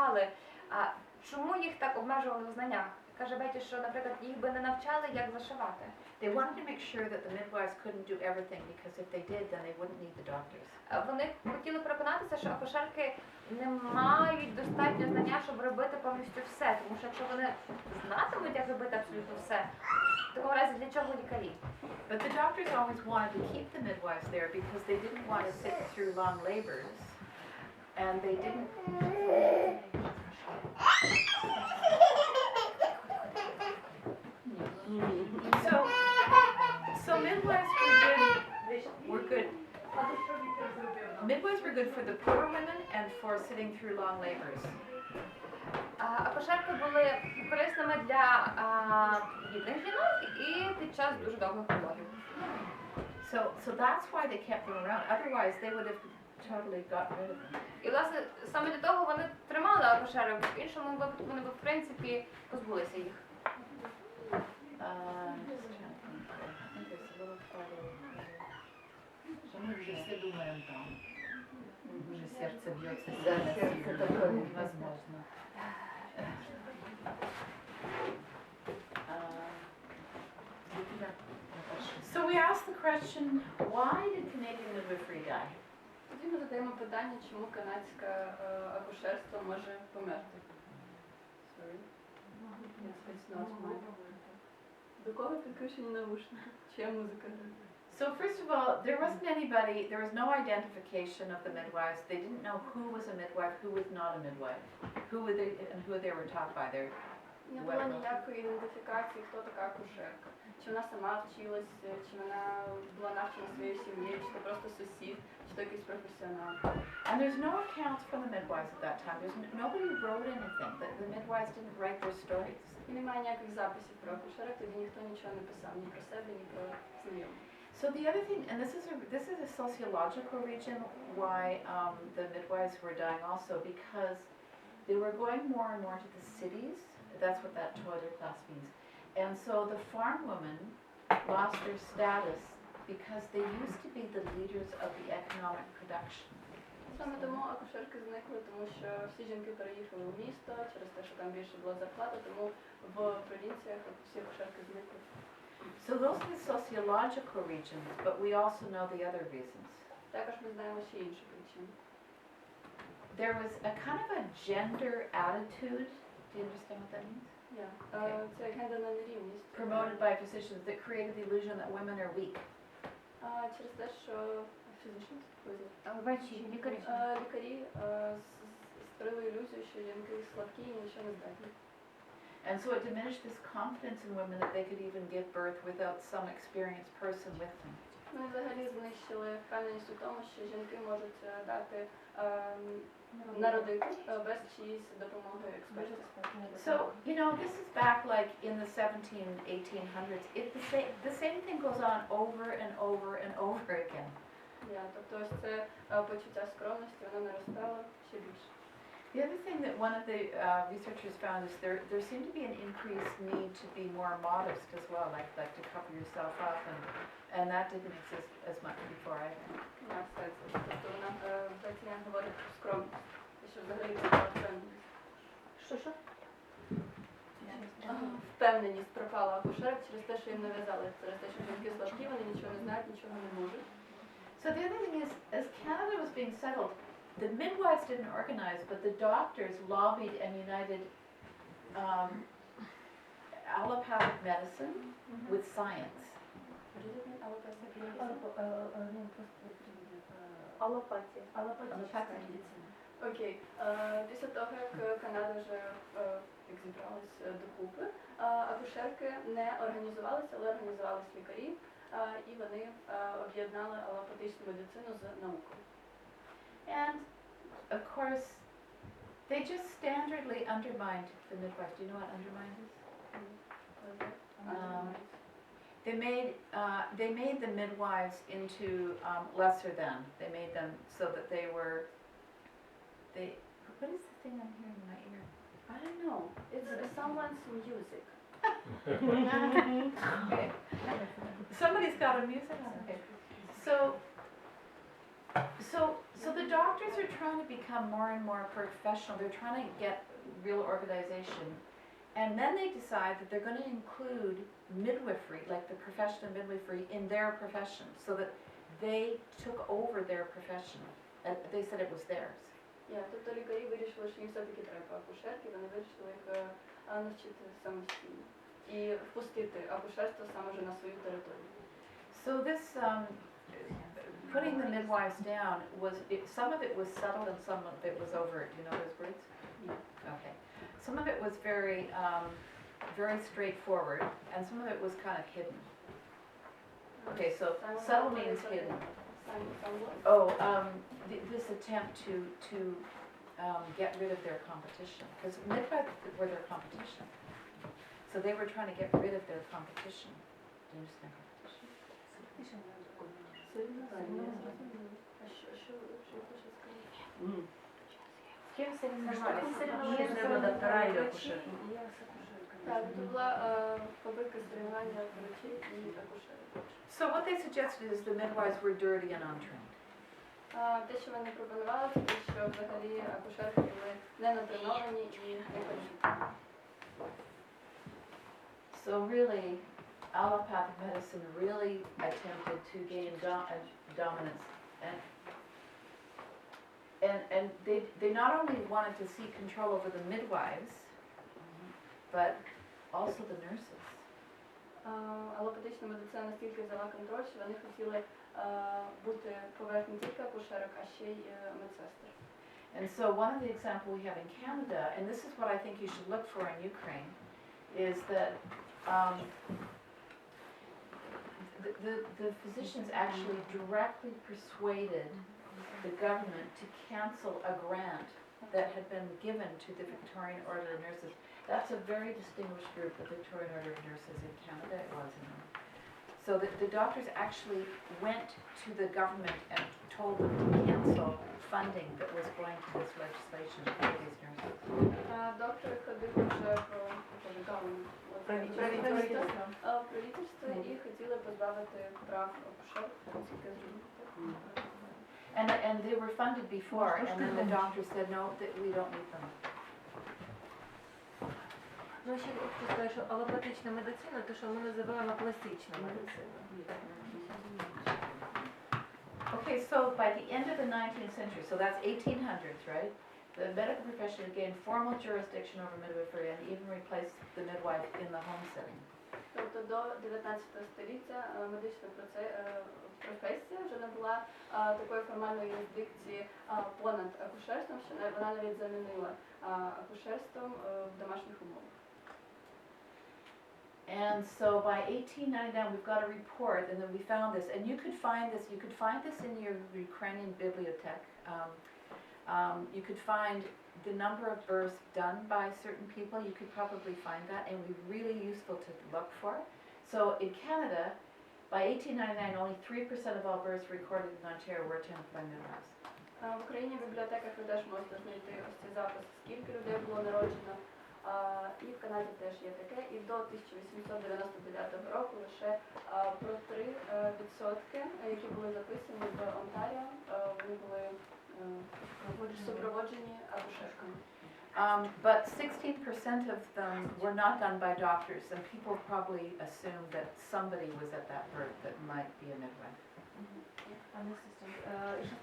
обмежували. А чому їх так обмежували в знаннях? Каже Беті, що, наприклад, їх би не навчали, як зашивати. They wanted to make sure that the midwives couldn't do everything, because if they did, then they wouldn't need the doctors. Вони хотіли переконатися, що акушерки не мають достатньо знання, щоб робити повністю все. Тому що якщо вони знатимуть, як робити абсолютно все, в такому разі для чого лікарі? But the doctors always wanted to keep the midwives there because they didn't want to sit through long labors, and they didn't. So midwives were good. Midwives were good for the poor women and for sitting through long labors. Акушерки були корисними для бідних жінок і під час дуже довгих пологів. So that's why they kept them around. Otherwise, they would have totally got rid of them. І, власне, саме для того вони тримали акушерок, в іншому випадку вони б, в принципі, позбулися їх. Мы уже все думаем там. Уже сердце бьется сильно, невозможно. So we asked the question, why did Canadian midwifery die? Тоді ми задаємо питання, чому канадське акушерство може померти. Sorry. Yes, it's not mine. До кого підключені навушники? Чия музика? So first of all, there was no identification of the midwives. They didn't know who was a midwife, who was not a midwife, who they were taught by. Не було ніякої ідентифікації, хто така акушерка. Чи вона сама вчилась, чи вона була навчена своєю сім'єю, чи то просто сусід, чи то якийсь професіонал. And there's no accounts from the midwives at that time. Nobody wrote anything. The midwives didn't write their stories. І немає ніяких записів про акушерок, тоді ніхто нічого не писав, ні про себе, ні про знайомих. So the other thing, and this is a sociological reason why the midwives were dying also, because they were going more and more to the cities. That's what that toilet class means. And so the farm women lost their status because they used to be the leaders of the economic production. Саме тому акушерки зникли, тому що всі жінки переїхали в місто через те, що там більше була зарплата, тому в провінціях всі акушерки зникли. So those are the sociological regions, but we also know the other reasons. Також ми знаємо ще інші причини. There was a kind of a gender attitude. Do you understand what that means? Yeah. Це гендерна нерівність. Promoted by physicians that created the illusion that women are weak. Через те, що фізично Лікарі. Лікарі створили ілюзію, що жінки слабкі і нічого не здатні. And so it diminished this confidence in women that they could even give birth without some experienced person with them. Ми взагалі знищили впевненість у тому, що жінки можуть дати народити без чиїсь допомоги експертів. So, you know, this is back like in the 1800s. The same thing goes on over and over and over again. Тобто ось це почуття скромності, воно наростало ще більше. The other thing that one of the researchers found is there seemed to be an increased need to be more modest as well, like to cover yourself up, and that didn't exist as much before either. Тобто вона Бетія говорить про скромність, що взагалі пропала впевненість. Що? Впевненість пропала акушерок через те, що їм нав'язали, через те, що жінки слабкі, вони нічого не знають, нічого не можуть. So the other thing is, as Canada was being settled, the midwives didn't organize, but the doctors lobbied and united allopathic medicine with science. Алопатія. Окей. Після того, як Канада вже зібралась докупи, акушерки не організувалися, але організувалися лікарі, і вони об'єднали алопатичну медицину з наукою. And of course, they just standardly undermined the midwife. Do you know what undermine is? They made the midwives into lesser than. They made them so that they were. What is the thing I'm hearing in my ear? I don't know. It's someone's music. Okay. Somebody's got a music on. Okay. So So the doctors are trying to become more and more professional. They're trying to get real organization. And then they decide that they're going to include midwifery, like the profession of midwifery, in their profession, so that they took over their profession. And they said it was theirs. Тобто лікарі вирішили, що їм все-таки треба акушерки, вони вирішили їх навчити самостійно і впустити акушерство саме вже на свою територію. So this putting the midwives down was, some of it was subtle and some of it was overt. Do you know those words? Yeah. Okay. Some of it was very straightforward, and some of it was kind of hidden. Okay, so subtle means hidden. Oh, this attempt to get rid of their competition, because midwives were their competition. So they were trying to get rid of their competition. Do you understand competition? Так, це була фабрика соревнування врачів і акушерок. So what they suggested is the midwives were dirty and untrained. Те, що вони пропонували, це те, що взагалі акушерки були не натреновані і не пережиті. So really, allopathic medicine really attempted to gain dominance, and they not only wanted to see control over the midwives, but also the nurses. Алопатична медицина настільки взяла контроль, що вони хотіли бути поверх не тільки акушерок, а ще й медсестер. And so one of the examples we have in Canada, and this is what I think you should look for in Ukraine, is that the physicians actually directly persuaded the government to cancel a grant that had been given to the Victorian Order of Nurses. That's a very distinguished group, the Victorian Order of Nurses in Canada. It was in them. So the doctors actually went to the government and told them to cancel funding that was going to this legislation for these nurses. Доктор ходив вже правительство і хотіли позбавити прав акушерок, наскільки зрозуміло. And they were funded before, and then the doctor said, no, that we don't need them. Ну, ще хочу сказати, що алопатична медицина, то, що ми називаємо класична медицина. Okay, so by the end of the 19th century, so that's 1800s, right? The medical profession gained formal jurisdiction over midwifery and even replaced the midwife in the home setting. Тобто до 19 століття медична професія вже не була такої формальної юрисдикції понад акушерством, що вона навіть замінила акушерством в домашніх умовах. And so by 1899 we've got a report, and then we found this, and you could find this in your Ukrainian bibliothèque. You could find the number of births done by certain people. You could probably find that, and it would be really useful to look for. So in Canada, by 1899, only 3% of all births recorded in Ontario were attended by midwives. В Україні в бібліотеках ви теж можете знайти ось ці записи, скільки людей було народжено. І в Канаді теж є таке. І до 1899 року лише про 3%, які були записані в Онтаріо, вони були супроводжені акушерками. But 16% of them were not done by doctors, and people probably assumed that somebody was at that birth that might be a midwife.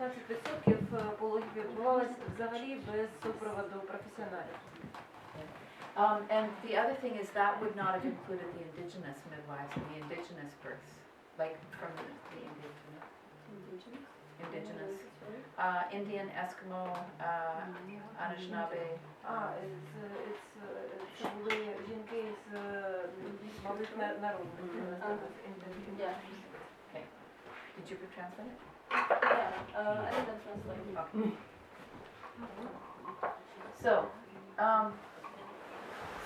16% пологів відбувалося взагалі без супроводу професіоналів. And the other thing is that would not have included the indigenous midwives and the indigenous births, like from the indigenous, Indian, Eskimo, Anishinaabe. Це були жінки з малих народів. Okay. Did you translate it? I didn't translate. Okay.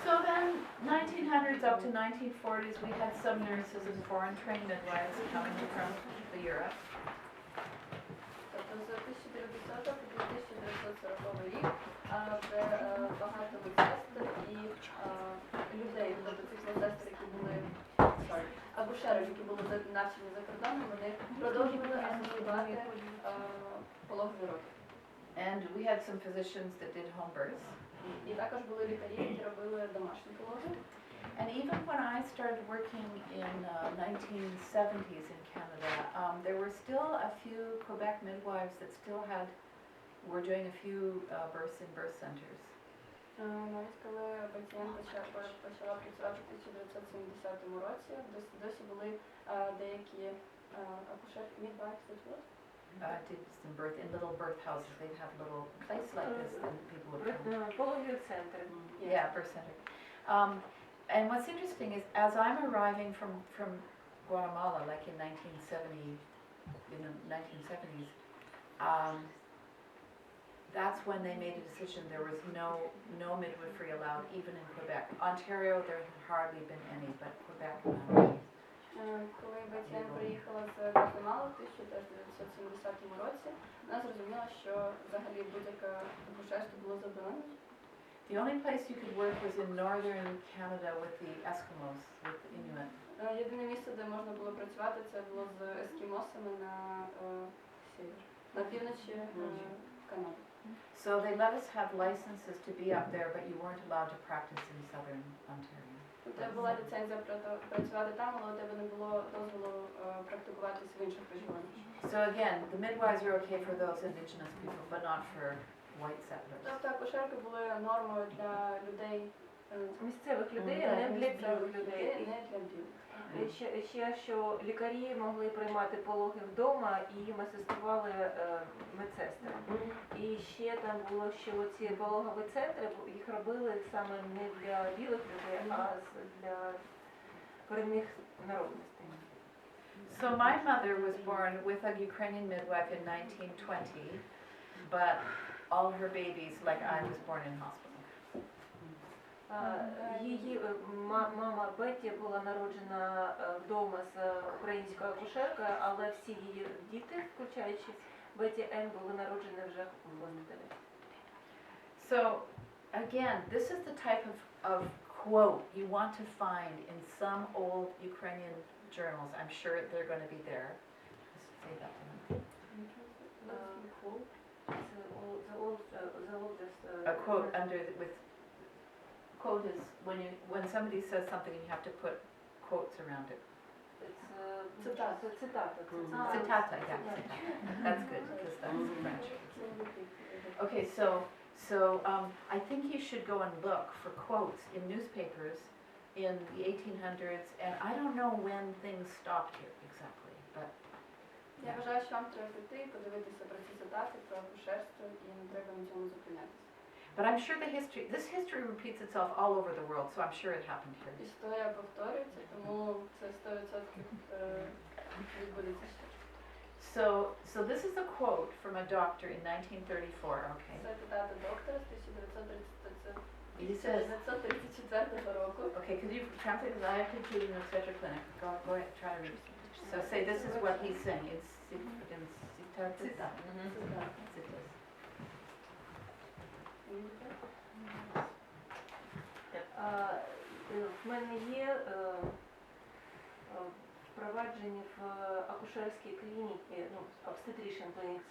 So then 1900s up to 1940s, we had some nurses and foreign trained midwives coming from the Europe. Тобто з 1900 по 1940 рік вже багато медсестер і людей, тобто цих медсестер, які були акушерок, які були навчені за кордоном, вони продовжували асистувати пологові роки. And we had some physicians that did home births. І також були лікарі, які робили домашні пологи. And even when I started working in 1970s in Canada, there were still a few Quebec midwives that still were doing a few births in birth centers. Навіть коли пацієнтка почала працювати в 1970 році, досі були деякі акушерки, midwives, Did some birth in little birth houses. They'd have a little place like this, and people would come. Пологові центри. Yeah, birth center. And what's interesting is, as I'm arriving from Guatemala, like in 1970s, that's when they made a decision. There was no midwifery allowed, even in Quebec. Ontario, there had hardly been any, but Quebec. Коли Бетіен приїхала з Гватемали в 1970 році, вона зрозуміла, що взагалі будь-яке акушерство було заборонено. The only place you could work was in northern Canada with the Eskimos, with the Inuit. Єдине місце, де можна було працювати, це було з ескімосами на півночі Канади. So they let us have licenses to be up there, but you weren't allowed to practice in southern Ontario. У тебе була ліцензія працювати там, але у тебе не було дозволу практикуватись в інших регіонах. So again, the midwives are okay for those indigenous people, but not for white settlers. Тобто акушерки були нормою для людей, Місцевих людей, а не для білих людей. не для білих. Ще що лікарі могли приймати пологи вдома і їм асистували медсестри. І ще там було, що ці пологові центри, їх робили саме не для білих людей, а для корінних народностей. So my mother was born with a Ukrainian midwife in 1920, but all her babies, like I, was born in hospital. Її мама Бетті була народжена вдома з українською акушеркою, але всі її діти, включаючи Бетті Ен, були народжені вже в госпіталі. So again, this is the type of quote you want to find in some old Ukrainian journals. I'm sure they're going to be there. Just say that to them. A quote under with quote is when somebody says something and you have to put quotes around it. Цитата. Citata, yeah. That's good because that's French. Okay, so I think you should go and look for quotes in newspapers in the 1800s, and I don't know when things stopped here exactly, but Я вважаю, що вам треба піти і подивитися про ці цитати, про акушерство, і не треба на цьому зупинятися. But I'm sure this history repeats itself all over the world, so I'm sure it happened here. Історія повторюється, тому це 100% відбудеться ще. So this is a quote from a doctor in 1934, okay? Це цитата доктора з He says, 1934 року. okay, could you translate, because I have to do in the obstetric clinic. Go ahead, try to read it. So say this is what he's saying. It's В мене є впроваджені в акушерській клініці, obstetrician clinics,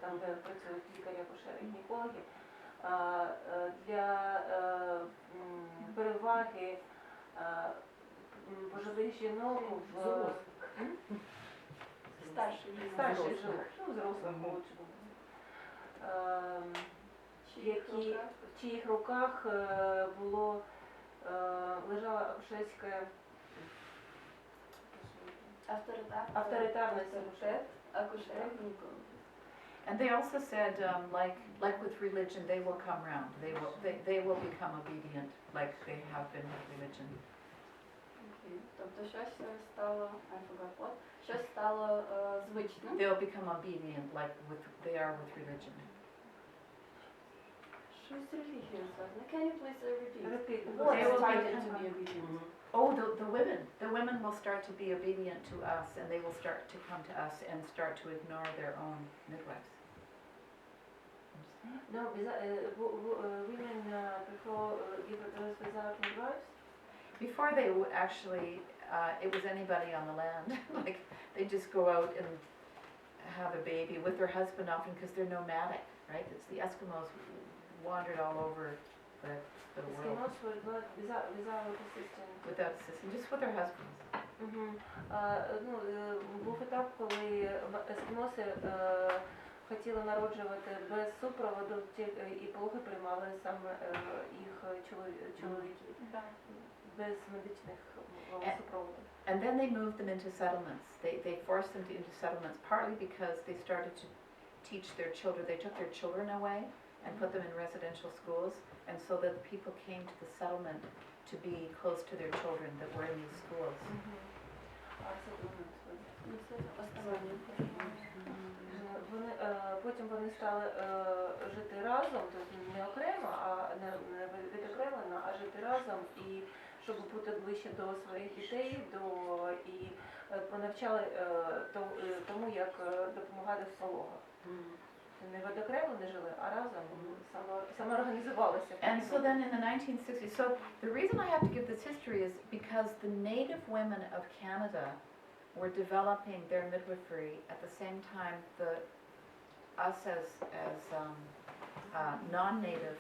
там де працюють лікарі-акушери, гінекологи, для переваги пожилих жінок в старших жінок, взрослих молодших, в чиїх руках лежала акушерська авторитарність акушерів ніколи. And they also said, like with religion, they will come round. They will become obedient, like they have been with religion. Тобто щось стало, щось стало звичним. They'll become obedient, like they are with religion. Щось релігіозне. Can you please repeat? They will started to be obedient. Oh, the women will start to be obedient to us, and they will start to come to us and start to ignore their own midwives. No, women before give birth without midwives? Before they would actually it was anybody on the land. Like, they just go out and have a baby with their husband often because they're nomadic, right? It's the Eskimos wandered all over the world Eskimos were not without assistance. without assistance, just with their husbands. Був етап, коли ескімоси хотіли народжувати без супроводу, і пологи приймали саме їх чоловіки, без медичних супроводів. And then they moved them into settlements. They forced them into settlements, partly because they started to teach their children. They took their children away and put them in residential schools, and so that the people came to the settlement to be close to their children that were in these schools. Потім вони стали жити разом, тобто не окремо, не відокремлено, а жити разом, і щоб бути ближче до своїх дітей, і понавчали тому, як допомагати в пологах. Не відокремлено жили, а разом самоорганізувалися. And so then in the 1960s, so the reason I have to give this history is because the native women of Canada were developing their midwifery at the same time us as non-native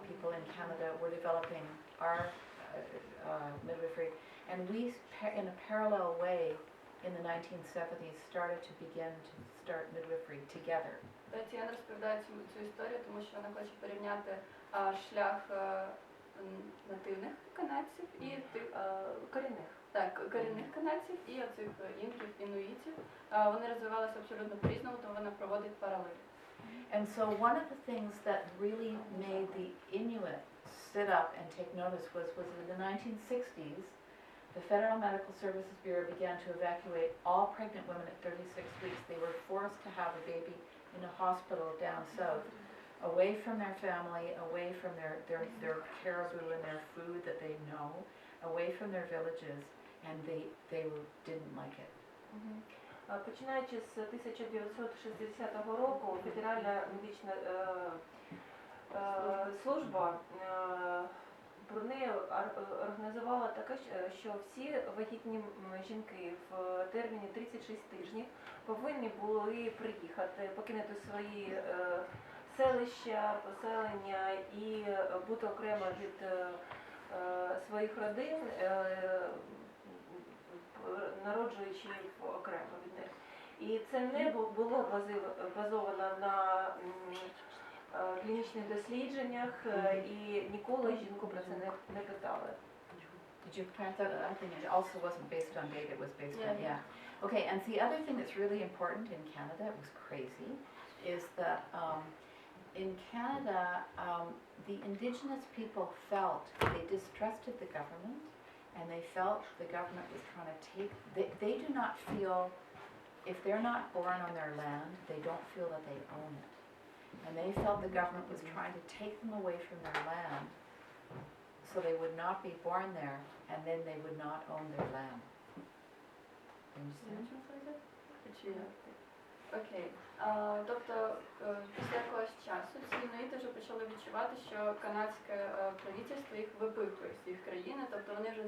people in Canada were developing our midwifery, and we, in a parallel way, in the 1970s, started to begin to start midwifery together. Тетяна розповідає цю історію, тому що вона хоче порівняти шлях нативних канадців і корінних канадців і оцих інків, інуїтів. Вони розвивалися абсолютно по-різному, тому вона проводить паралелі. And so one of the things that really made the Inuit sit up and take notice was in the 1960s, the Federal Medical Services Bureau began to evacuate all pregnant women at 36 weeks. They were forced to have a baby in a hospital down south, away from their family, away from their caribou and their food that they know, away from their villages, and they didn't like it. Починаючи з 1960 року, Федеральна медична служба про неї організувала таке, що всі вагітні жінки в терміні 36 тижнів повинні були приїхати, покинути свої селища, поселення і бути окремо від своїх родин, народжуючи окремо від них. І це не було базовано на клінічних дослідженнях, і ніколи жінку про це не питали. Did you plant that? I think it also wasn't based on data, it was based on, yeah. Okay, and the other thing that's really important in Canada, it was crazy, is that in Canada, the Indigenous people felt they distrusted the government, and they felt the government was trying to take, they do not feel, if they're not born on their land, they don't feel that they own it. And they felt the government was trying to take them away from their land so they would not be born there, and then they would not own their land. Окей. Тобто, після якогось часу ці інуїти вже почали відчувати, що канадське правительство їх випихує з їх країни, тобто вони вже